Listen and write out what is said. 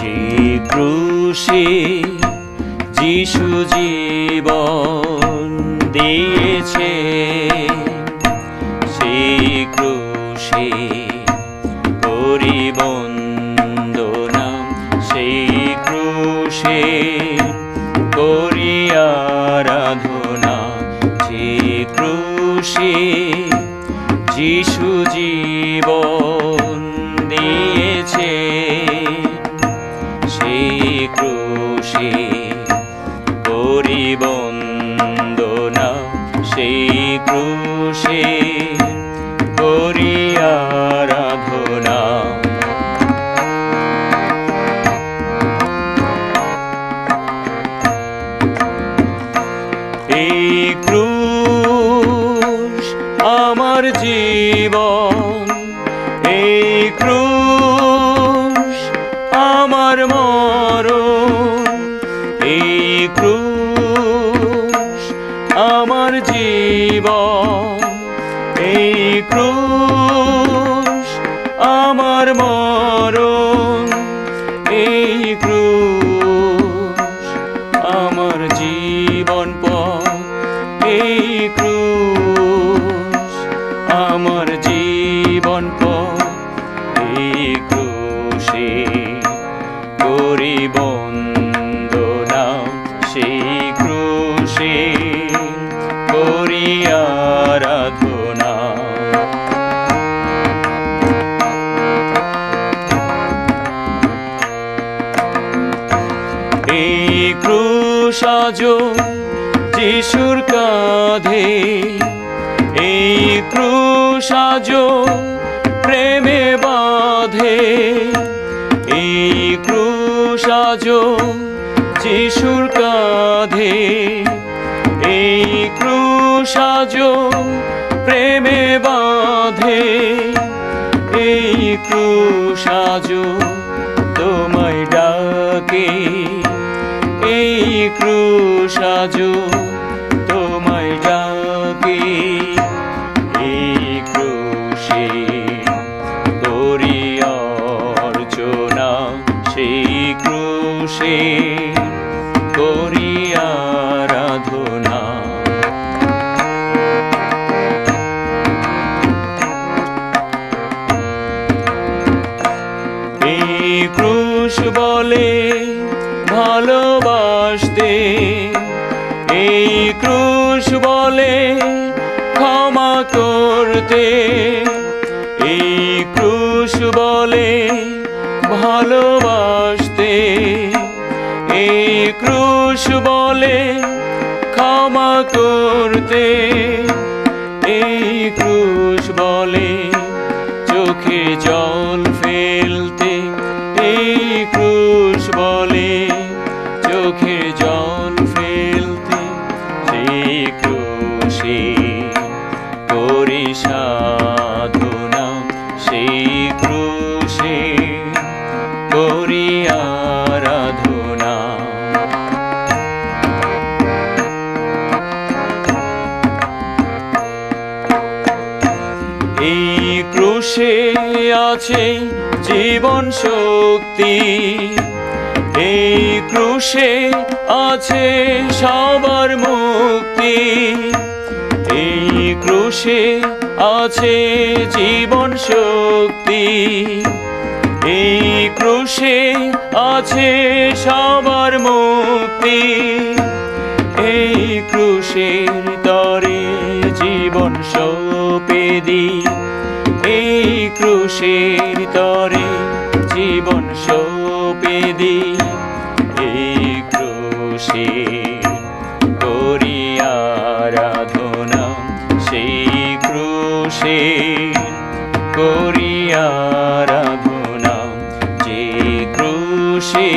যে ক্রুশে যিশু জীবন দিয়েছে, সেই ক্রুশে করি বন্দনা, সেই ক্রুশে করি আরাধনা। যে ক্রুশে যিশু জীবন দিয়েছে, সেই ক্রুশে করি বন্দনা, সেই ক্রুশে করি আরাধনা। এই ক্রুশ আমার জীবন, এই ক্রুশ আমার মরণ, এই ক্রুশ আমার জীবন, এই ক্রুশ আমার মরণ, এই ক্রুশ আমার জীবন পথ, এই ক্রুশ আমার জীবন পথ। এই ক্রুশে করি বন্দনা, সেই ক্রুশে করি আরাধনা। এই ক্রুশ আজও যিশুর কাঁধে, এই ক্রুশ আজও প্রেমে বাঁধে, এই ক্রুশ আজও যিশুর কাঁধে, এই ক্রুশ আজও প্রেমে বাঁধে, এই ক্রুশ আজও তোমায় ডাকে, এই ক্রুশ আজও তোমায় ডাকে। এই ক্রুশে করি অর্চনা, সেই ক্রুশে করি আরাধনা। এই ক্রুশ বলে ভালোবাসতে, এই ক্রুশ বলে ক্ষমা করতে, এই ক্রুশ বলে ভালোবাসতে, এই ক্রুশ বলে ক্ষমা করতে, এই ক্রুশ বলে চোখে জল ফেলতে, এই ক্রুশ বলে চোখে জল ফেলতে। সেই ক্রুশে করি সাধনা, সেই ক্রুশে করি আরাধনা। এই ক্রুশে আছে জীবন শক্তি, এই ক্রুশে আছে সবার মুক্তি, এই ক্রুশে আছে জীবন শক্তি, এই ক্রুশে আছে সবার মুক্তি। এই ক্রুশের তরে জীবন সঁপে দিই, এই ক্রুশের তরে জীবন সঁপে দিই। এই ক্রুশে করি আরাধনা, সেই ক্রুশে করি আরাধনা। যে ক্রুশে